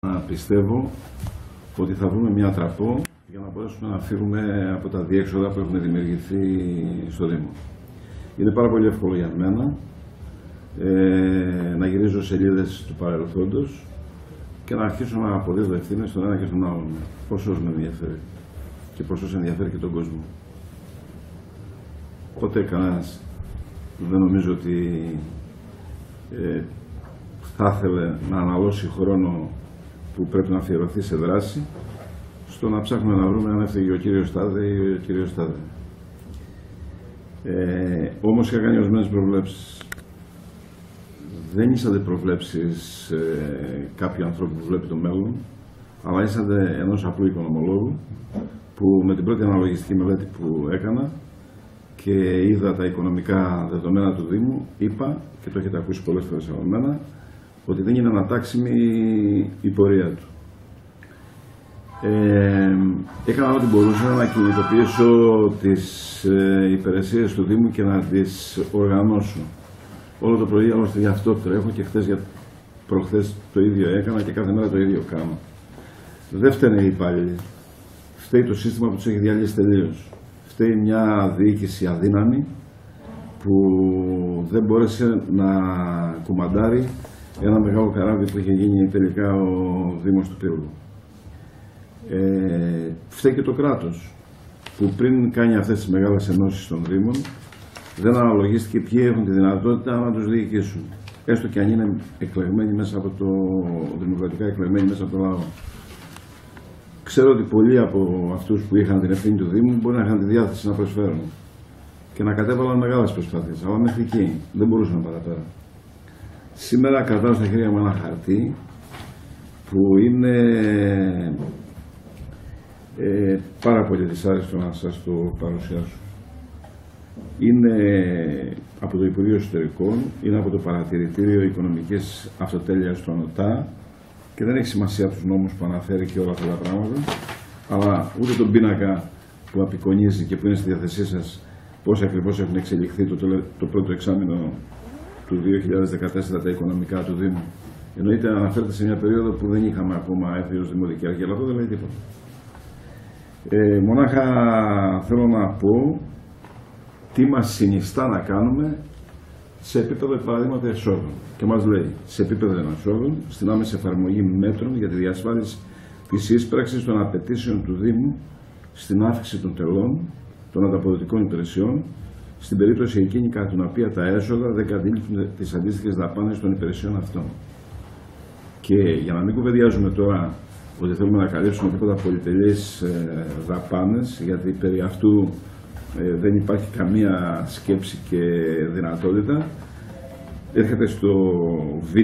Πιστεύω ότι θα βρούμε μια τραπό για να μπορέσουμε να φύγουμε από τα διέξοδα που έχουν δημιουργηθεί στο Δήμο. Είναι πάρα πολύ εύκολο για μένα να γυρίζω σελίδες του παρελθόντος και να αρχίσω να αποδίδω ευθύνες στον ένα και στον άλλον. Πόσο με ενδιαφέρει και πόσο ενδιαφέρει και τον κόσμο. Ποτέ κανένας δεν νομίζω ότι θα ήθελε να αναλώσει χρόνο που πρέπει να αφιερωθεί σε δράση στο να ψάχνουμε να βρούμε αν έφταιγε ο κύριος Τάδε ή ο κύριος Τάδε. Όμως είχα κάνει ορισμένες προβλέψεις. Δεν ήσανται προβλέψεις κάποιου ανθρώπου που βλέπει το μέλλον, αλλά ήσανται ενός απλού οικονομολόγου που με την πρώτη αναλογιστική μελέτη που έκανα και είδα τα οικονομικά δεδομένα του Δήμου, είπα, και το έχετε ακούσει πολλές φορές από μένα, ότι δεν είναι ανατάξιμη η πορεία του. Έκανα ό,τι μπορούσα να κινητοποιήσω τις υπηρεσίες του Δήμου και να τις οργανώσω. Όλο το πρωί άλλωστε γι' αυτό τρέχω και χθες για προχθές το ίδιο έκανα και κάθε μέρα το ίδιο κάνω. Δεν φταίνε οι υπάλληλοι. Φταίει το σύστημα που τους έχει διαλύσει τελείως. Φταίει μια διοίκηση αδύναμη που δεν μπόρεσε να κουμαντάρει ένα μεγάλο καράβι που είχε γίνει τελικά ο Δήμος του Πύργου. Φταίει και το κράτος που πριν κάνει αυτές τις μεγάλες ενώσεις των Δήμων δεν αναλογίστηκε ποιοι έχουν τη δυνατότητα να τους διοικήσουν. Έστω και αν είναι εκλεγμένοι μέσα από δημοκρατικά εκλεγμένοι μέσα από το λαό. Ξέρω ότι πολλοί από αυτούς που είχαν την ευθύνη του Δήμου μπορεί να είχαν τη διάθεση να προσφέρουν και να κατέβαλαν μεγάλες προσπάθειες, αλλά μέχρι εκεί δεν μπορούσαν παραπέρα. Σήμερα κρατάω στα χέρια μου ένα χαρτί που είναι πάρα πολύ δυσάρεστο να σας το παρουσιάσω. Είναι από το Υπουργείο Εσωτερικών, είναι από το Παρατηρητήριο Οικονομικής Αυτοτέλειας του ΑΝΟΤΑ και δεν έχει σημασία τους νόμους που αναφέρει και όλα αυτά τα πράγματα, αλλά ούτε τον πίνακα που απεικονίζει και που είναι στη διάθεσή σας πώς ακριβώς έχουν εξελιχθεί το πρώτο εξάμηνο του 2014 τα οικονομικά του Δήμου. Εννοείται αναφέρεται σε μια περίοδο που δεν είχαμε ακόμα έρθει ως Δημοτική Αρχή, αλλά αυτό δεν λέει τίποτα. Μονάχα θέλω να πω τι μας συνιστά να κάνουμε σε επίπεδο παραδείγματο εσόδων. Και μας λέει, σε επίπεδο εσόδων, στην άμεση εφαρμογή μέτρων για τη διασφάλιση της ίσπραξης των απαιτήσεων του Δήμου στην αύξηση των τελών, των ανταποδοτικών υπηρεσιών, στην περίπτωση εκείνη κατά την οποία τα έσοδα δεν καλύπτουν τις αντίστοιχες δαπάνες των υπηρεσιών αυτών. Και για να μην κουβεντιάζουμε τώρα ότι θέλουμε να καλύψουμε τίποτα πολυτελείς δαπάνες, γιατί περί αυτού δεν υπάρχει καμία σκέψη και δυνατότητα, έρχεται στο Β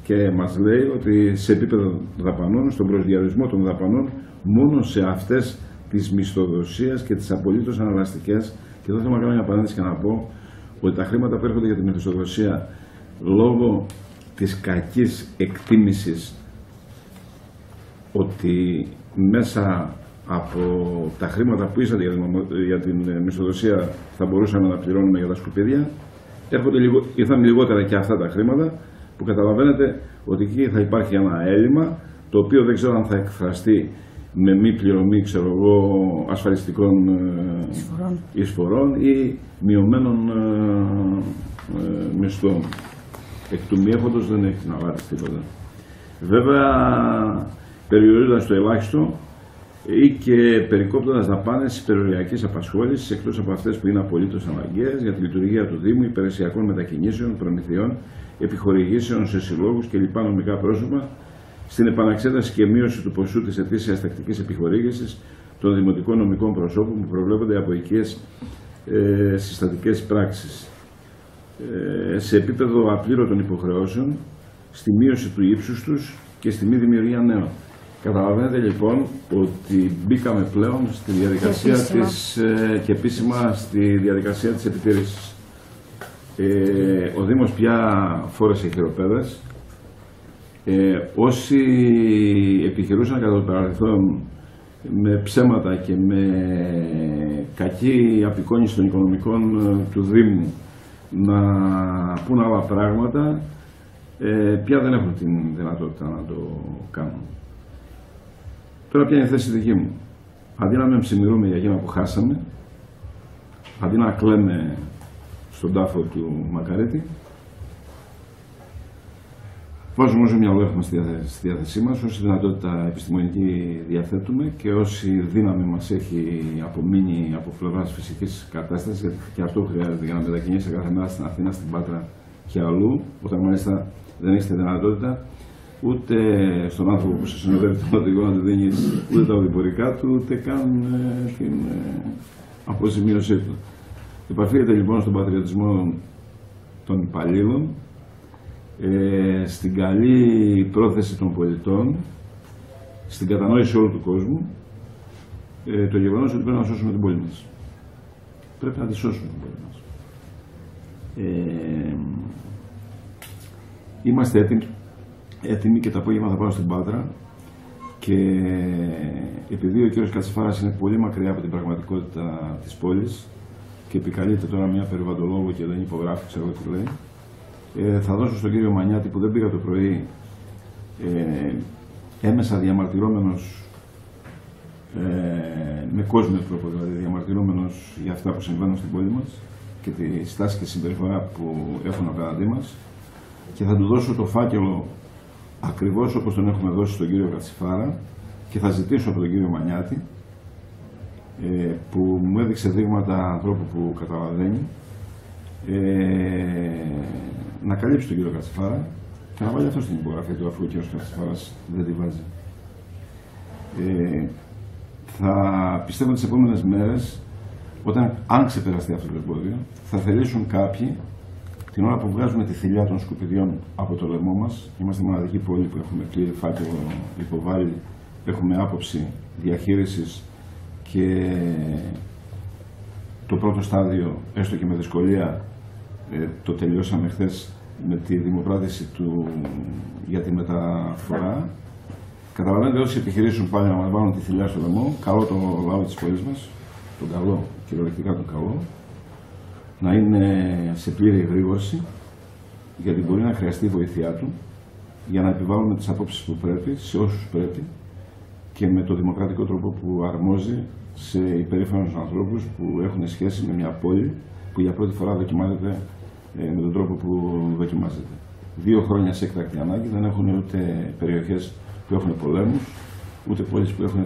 και μας λέει ότι σε επίπεδο δαπανών, στον προσδιορισμό των δαπανών, μόνο σε αυτές της μισθοδοσίας και τις απολύτως αναλαστικές. Και εδώ θέλω να κάνω μια παρένθεση και να πω ότι τα χρήματα που έρχονται για τη μισθοδοσία λόγω της κακής εκτίμησης ότι μέσα από τα χρήματα που ήσαν για την μισθοδοσία θα μπορούσαμε να πληρώνουμε για τα σκουπίδια, ήρθαν λιγότερα και αυτά τα χρήματα που καταλαβαίνετε ότι εκεί θα υπάρχει ένα έλλειμμα το οποίο δεν ξέρω αν θα εκφραστεί με μη πληρωμή, ασφαλιστικών εισφορών ή μειωμένων μισθών. Εκ του μη έχοντος δεν έχει να βάλει τίποτα. Βέβαια, περιορίζοντας το ελάχιστο ή και περικόπτοντας δαπάνες περιοριακής απασχόλησης εκτός από αυτές που είναι απολύτως αναγκαίες για τη λειτουργία του Δήμου, υπηρεσιακών μετακινήσεων, προμηθειών, επιχορηγήσεων σε συλλόγους και λοιπά νομικά πρόσωπα, στην επαναξέταση και μείωση του ποσού της ετήσιας τακτικής επιχορήγησης των δημοτικών νομικών προσώπων που προβλέπονται από οικίες συστατικές πράξεις. Σε επίπεδο απλήρωτων υποχρεώσεων, στη μείωση του ύψους τους και στη μη δημιουργία νέων. Καταλαβαίνετε λοιπόν ότι μπήκαμε πλέον στη διαδικασία και επίσημα στη διαδικασία της επιτήρησης. Ο Δήμος πια φόρεσε χειροπέδες. Όσοι επιχειρούσαν κατά το παρελθόν με ψέματα και με κακή απεικόνιση των οικονομικών του Δήμου να πούν άλλα πράγματα, πια δεν έχουν την δυνατότητα να το κάνουν. Τώρα ποια είναι η θέση δική μου? Αντί να με ψημιρούμε για εκείνα που χάσαμε, αντί να κλαίμε στον τάφο του Μακαρίτη, βάζουμε όσο μυαλό έχουμε στη διάθεσή μας, όση δυνατότητα επιστημονική διαθέτουμε και όση δύναμη μας έχει απομείνει από πλευράς φυσικής κατάστασης, γιατί και αυτό χρειάζεται για να μετακινήσει κάθε μέρα στην Αθήνα, στην Πάτρα και αλλού, όταν μάλιστα δεν έχετε δυνατότητα ούτε στον άνθρωπο που σε συνοδεύει τον οδηγό να του δίνει ούτε τα οδηπορικά του, ούτε καν την αποζημίωσή του. Επαφίεται λοιπόν στον πατριωτισμό των υπαλλήλων, στην καλή πρόθεση των πολιτών, στην κατανόηση όλου του κόσμου, το γεγονός ότι πρέπει να σώσουμε την πόλη μας. Πρέπει να τη σώσουμε την πόλη μας. Είμαστε έτοιμοι και το απόγευμα θα πάω στην Πάτρα και επειδή ο κύριος Κατσιφάρας είναι πολύ μακριά από την πραγματικότητα της πόλης και επικαλείται τώρα μια περιβαλλοντολόγο και δεν υπογράφει, ξέρω τι λέει, θα δώσω στον κύριο Μανιάτη που δεν πήγα το πρωί, έμεσα διαμαρτυρόμενος με κόσμιο τρόπο, δηλαδή διαμαρτυρόμενος για αυτά που συμβαίνουν στην πόλη μας και τη στάση και συμπεριφορά που έχουν απέναντί μας, και θα του δώσω το φάκελο ακριβώς όπως τον έχουμε δώσει στον κύριο Κατσιφάρα και θα ζητήσω από τον κύριο Μανιάτη, που μου έδειξε δείγματα ανθρώπου που καταλαβαίνει, να καλύψει τον κύριο Κατσιφάρα και να βάλει αυτό στην υπογραφή του, αφού ο κύριος Κατσιφάρας δεν τη βάζει. Θα πιστεύω τις επόμενες μέρες, αν ξεπεραστεί αυτό το εμπόδιο, θα θελήσουν κάποιοι την ώρα που βγάζουμε τη θηλιά των σκουπιδιών από το λαιμό μας. Είμαστε η μοναδική πόλη που έχουμε κλείσει φάκελο, υποβάλει, έχουμε άποψη διαχείρισης και το πρώτο στάδιο, έστω και με δυσκολία, το τελειώσαμε χθες με τη δημοπράτηση για τη μεταφορά. Καταλαβαίνετε, όσοι επιχειρήσουν πάλι να μας βάλουν τη θηλιά στο λαιμό, καλό το λαό της πόλης μας, τον καλό, κυριολεκτικά τον καλό, να είναι σε πλήρη εγρήγορση, γιατί μπορεί να χρειαστεί η βοήθειά του για να επιβάλλουμε τις απόψεις που πρέπει, σε όσους πρέπει και με το δημοκρατικό τρόπο που αρμόζει σε υπερήφανους ανθρώπους που έχουν σχέση με μια πόλη που για πρώτη φορά δοκιμάζεται με τον τρόπο που δοκιμάζεται. 2 χρόνια σε έκτακτη ανάγκη, δεν έχουν ούτε περιοχές που έχουν πολέμους, ούτε πόλεις που έχουν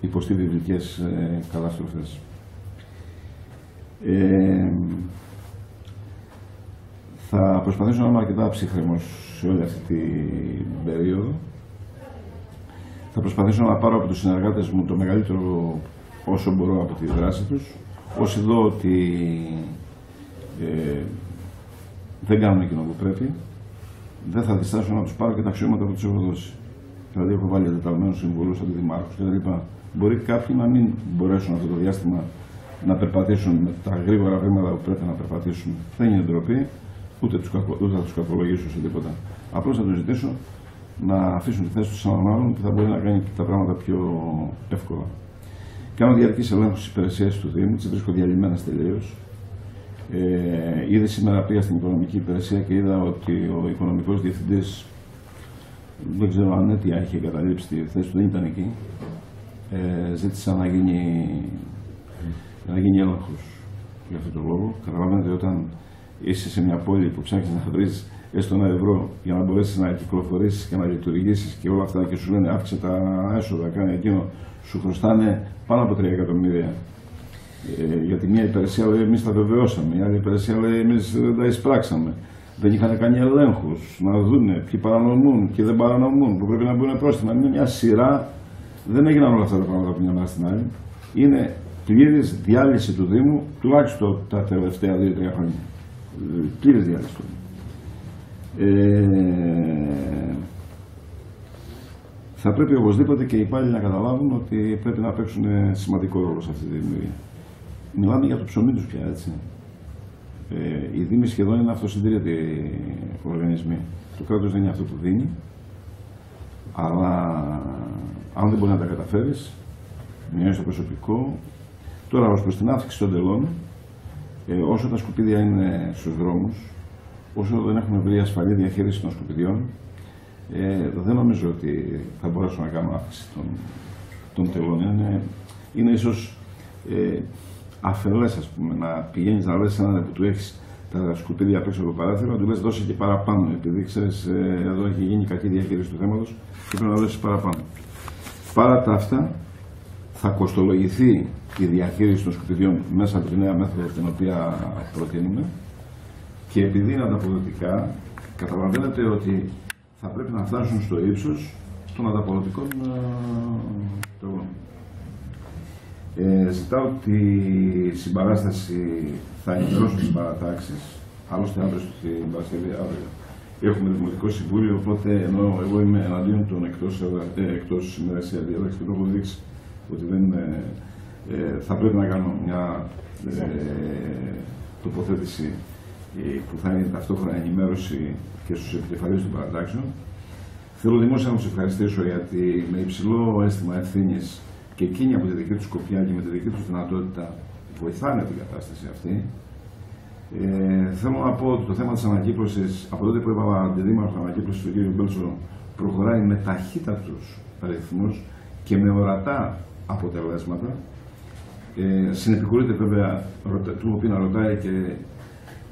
υποστεί βιβλικές καταστροφές. Θα προσπαθήσω να είμαι αρκετά ψύχρεμος σε όλη αυτή την περίοδο. Θα προσπαθήσω να πάρω από τους συνεργάτες μου το μεγαλύτερο όσο μπορώ από τη δράση τους. Όσοι δω ότι δεν κάνουν εκείνο που πρέπει, δεν θα διστάσω να τους πάρω και τα αξιώματα που τους έχω δώσει. Δηλαδή, έχω βάλει εντεταλμένους συμβουλούς, αντιδημάρχους κτλ. Μπορεί κάποιοι να μην μπορέσουν αυτό το διάστημα να περπατήσουν με τα γρήγορα βήματα που πρέπει να περπατήσουν. Δεν είναι ντροπή, ούτε θα τους κακολογήσω σε τίποτα. Απλώς θα τους ζητήσω να αφήσουν τη θέση τους σε έναν άλλον που θα μπορεί να κάνει τα πράγματα πιο εύκολα. Κάνω διαρκείς ελέγχους στις υπηρεσίες του Δήμου, τις βρίσκω διαλυμένες τελείως. Ήδη σήμερα πήγα στην οικονομική υπηρεσία και είδα ότι ο οικονομικός διευθυντής, δεν ξέρω αν αίτια είχε εγκαταλείψει τη θέση του, δεν ήταν εκεί. Ζήτησα να γίνει έλεγχος για αυτόν τον λόγο. Καταλαβαίνετε, όταν είσαι σε μια πόλη που ψάχνεις να βρεις έστω €1 για να μπορέσεις να κυκλοφορήσεις και να λειτουργήσεις και όλα αυτά, και σου λένε αύξησε τα έσοδα, κάνει εκείνο, σου χρωστάνε πάνω από 3 εκατομμύρια. Γιατί μια υπηρεσία λέει εμείς τα βεβαιώσαμε, η άλλη υπηρεσία λέει εμείς δεν τα εισπράξαμε. Δεν είχαν κάνει ελέγχους να δούνε ποιοι παρανομούν και δεν παρανομούν, που πρέπει να μπουν πρόστιμα. Είναι μια σειρά, δεν έγιναν όλα αυτά τα πράγματα από μια μέρα στην άλλη. Είναι πλήρης διάλυση του Δήμου, τουλάχιστον τα τελευταία 2-3 χρόνια. Πλήρης διάλυση του Δήμου. Θα πρέπει οπωσδήποτε και οι υπάλληλοι να καταλάβουν ότι πρέπει να παίξουν σημαντικό ρόλο σε αυτή τη δημιουργία. Μιλάμε για το ψωμί τους πια, έτσι. Οι Δήμοι σχεδόν είναι αυτοσυντηρητικοί οργανισμοί. Το κράτος δεν είναι αυτό που δίνει, αλλά αν δεν μπορεί να τα καταφέρεις, μειώνεις το προσωπικό. Τώρα, ως προς την αύξηση των τελών, όσο τα σκουπίδια είναι στους δρόμους, όσο δεν έχουμε βρει ασφαλή διαχείριση των σκουπιδιών, δεν νομίζω ότι θα μπορέσω να κάνω αύξηση των τελών. Είναι ίσως αφελές, ας πούμε, να πηγαίνεις να λες έναν που του έχεις τα σκουπίδια απ' έξω από το παράθυρο, να του λες δώσε και παραπάνω, επειδή ξέρεις εδώ έχει γίνει κακή διαχείριση του θέματος και πρέπει να δώσεις παραπάνω. Παρά τα αυτά, θα κοστολογηθεί η διαχείριση των σκουπιδιών μέσα από τη νέα μέθοδο την οποία προτείνουμε και επειδή είναι ανταποδοτικά, καταλαβαίνετε ότι θα πρέπει να φτάσουν στο ύψος των ανταποδοτικών τελών. Ζητάω τη συμπαράσταση, θα ενημερώσω τις παρατάξεις, άλλωστε αύριο στην Παρασκευή έχουμε Δημοτικό Συμβούλιο, οπότε ενώ εγώ είμαι εναντίον των εκτός ημερησία διάταξης και το έχω δείξει ότι δεν θα πρέπει να κάνω μια τοποθέτηση που θα είναι ταυτόχρονα ενημέρωση και στους επικεφαλείς των παρατάξεων. Θέλω δημόσια να τους ευχαριστήσω γιατί με υψηλό αίσθημα ευθύνης και εκείνοι από τη δική τους σκοπιά και με τη δική τους δυνατότητα βοηθάνε την κατάσταση αυτή. Θέλω να πω ότι το θέμα της ανακύκλωσης, από τότε που έβαλα αντιδήμαρχο ανακύκλωσης του κ. Μπέλτσο, προχωράει με ταχύτατους αριθμούς και με ορατά αποτελέσματα. Συνεπικουρείται βέβαια, του οποίου να ρωτάει και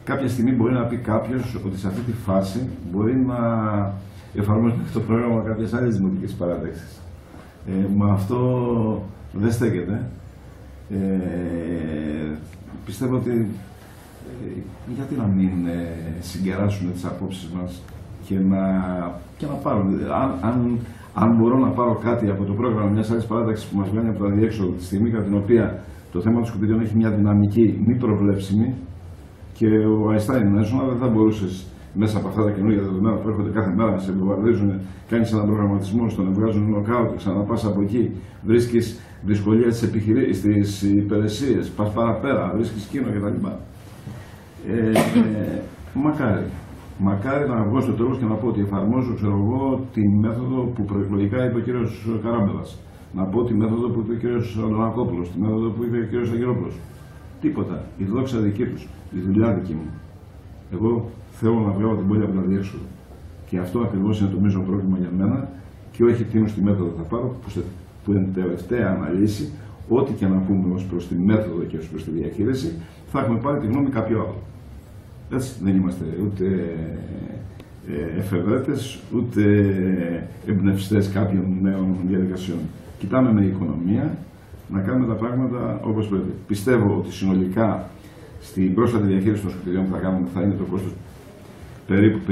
κάποια στιγμή μπορεί να πει κάποιος ότι σε αυτή τη φάση μπορεί να εφαρμόσει το πρόγραμμα κάποιες άλλες δημοτικές παράταξεις. Μα αυτό δεν στέκεται. Πιστεύω ότι γιατί να μην συγκεράσουμε τις απόψεις μας και να πάρουμε. Αν μπορώ να πάρω κάτι από το πρόγραμμα μιας άλλης παράταξης που μας βγαίνει από το αδιέξοδο τη στιγμή κατά την οποία το θέμα των σκουπιδιών έχει μια δυναμική μη προβλέψιμη και ο Αϊστάιν Νέσονα δεν θα μπορούσες μέσα από αυτά τα καινούργια δεδομένα που έρχονται κάθε μέρα να σε βομβαρδίζουν, κάνεις έναν προγραμματισμό, στον βγάζουν νοκάουτ, ξαναπάς από εκεί, βρίσκεις δυσκολία στις υπηρεσίες, πας παραπέρα, βρίσκεις κίνο κτλ. Μακάρι να βγω στο τέλος και να πω ότι εφαρμόζω, ξέρω εγώ, τη μέθοδο που προεκλογικά είπε ο κύριος Καράμπελας. Να πω τη μέθοδο που είπε ο κύριος Αντωνακόπουλος, τη μέθοδο που είπε ο κύριος Αγγελόπουλος. Τίποτα. Η δόξα δική τους, η δουλειά δική μου. Εγώ θέλω να βγάλω την πόλη από τα διέξοδο. Και αυτό ακριβώς είναι το μείζον πρόβλημα για μένα και όχι τι στη μέθοδο θα πάρω, που είναι τελευταία αναλύση, ό,τι και να πούμε ως προς τη μέθοδο και ως προς τη διαχείριση, θα έχουμε πάρει τη γνώμη κάποιου άλλου. Έτσι δεν είμαστε ούτε εφευρέτες, ούτε εμπνευστές κάποιων νέων διαδικασιών. Κοιτάμε με οικονομία να κάνουμε τα πράγματα όπως πρέπει. Πιστεύω ότι συνολικά στην πρόσφατη διαχείριση των σκουπιδιών που θα κάνουμε θα είναι το κόστος περίπου 50%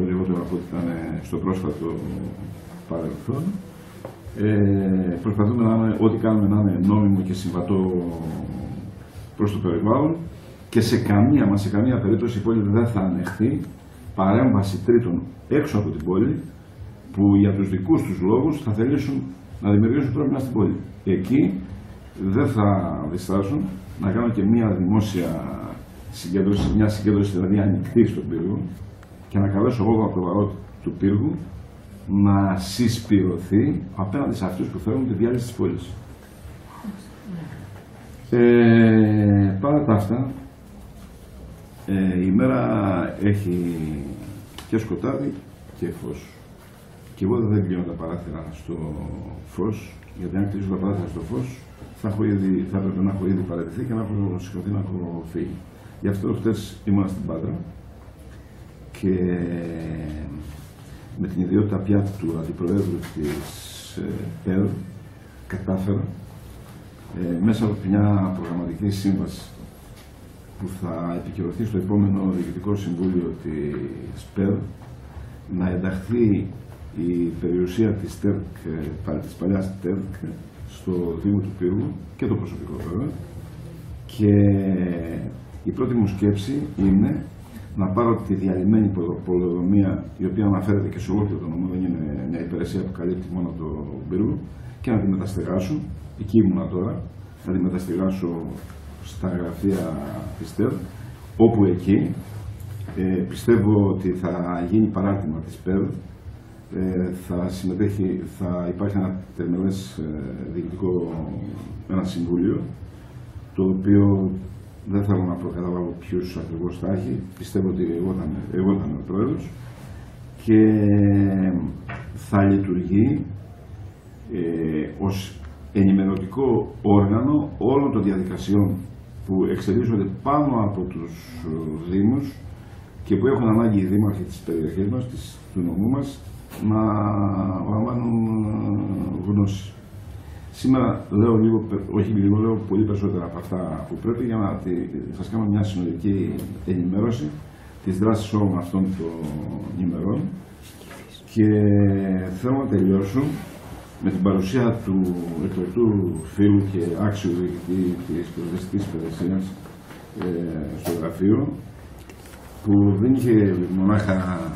λιγότερο από ό,τι ήταν στο πρόσφατο παρελθόν. Προσπαθούμε ό,τι κάνουμε να είναι νόμιμο και συμβατό προς το περιβάλλον και σε καμία περίπτωση η πόλη δεν θα ανεχθεί παρέμβαση τρίτων έξω από την πόλη που για τους δικούς τους λόγους θα θελήσουν να δημιουργήσουν πρόβλημα στην πόλη. Εκεί δεν θα διστάσουν να κάνουν και μια δημόσια συγκέντρωση, μια συγκέντρωση δηλαδή ανοιχτή στον πύργο και να καλέσω εγώ από το βαρό του πύργου να συσπηρωθεί απέναντι σε αυτούς που θέλουν τη διάλυση της πόλης. Παρά τα αυτά, η μέρα έχει και σκοτάδι και φως. Και εγώ δεν κλείνω τα παράθυρα στο φως, γιατί αν κλείσω τα παράθυρα στο φως θα έπρεπε να έχω ήδη παραιτηθεί και να έχω σηκωθεί να έχω φύγει. Γι' αυτό χτες ήμουν στην Πάτρα και με την ιδιότητα πια του Αντιπροέδρου της ΠΕΡ κατάφερα μέσα από μια προγραμματική σύμβαση που θα επικυρωθεί στο επόμενο Διοικητικό Συμβούλιο της ΠΕΡ να ενταχθεί η περιουσία της παλιάς ΤΕΡΚ στο Δήμο του Πύργου και το προσωπικό βέβαια και η πρώτη μου σκέψη είναι να πάρω τη διαλυμένη πολεοδομία η οποία αναφέρεται και σε ολόκληρο το νομό, δεν είναι μια υπηρεσία που καλύπτει μόνο το Πύργο και να τη μεταστεγάσω, εκεί ήμουνα τώρα, να τη μεταστεγάσω στα γραφεία της ΤΕΡ, όπου εκεί πιστεύω ότι θα γίνει παράρτημα της ΠΕΡ, θα υπάρχει ένα τερμελές διοικητικό, ένα συμβούλιο, το οποίο δεν θέλω να προκαταλάβω ποιους ακριβώς θα έχει, πιστεύω ότι εγώ ήταν ο πρόεδρος, και θα λειτουργεί ως ενημερωτικό όργανο όλων των διαδικασιών που εξελίσσονται πάνω από τους Δήμους και που έχουν ανάγκη οι δήμαρχοι της περιοχής μας, του νομού μας, να λαμβάνουν γνώση. Σήμερα λέω λέω πολύ περισσότερα από αυτά που πρέπει για να σας κάνω μια συνολική ενημέρωση της δράσης όλων αυτών των ημερών, και θέλω να τελειώσω με την παρουσία του εκλεκτού φίλου και άξιου διοικητή της Πυροσβεστικής Υπηρεσίας στο γραφείο, που δεν είχε μονάχα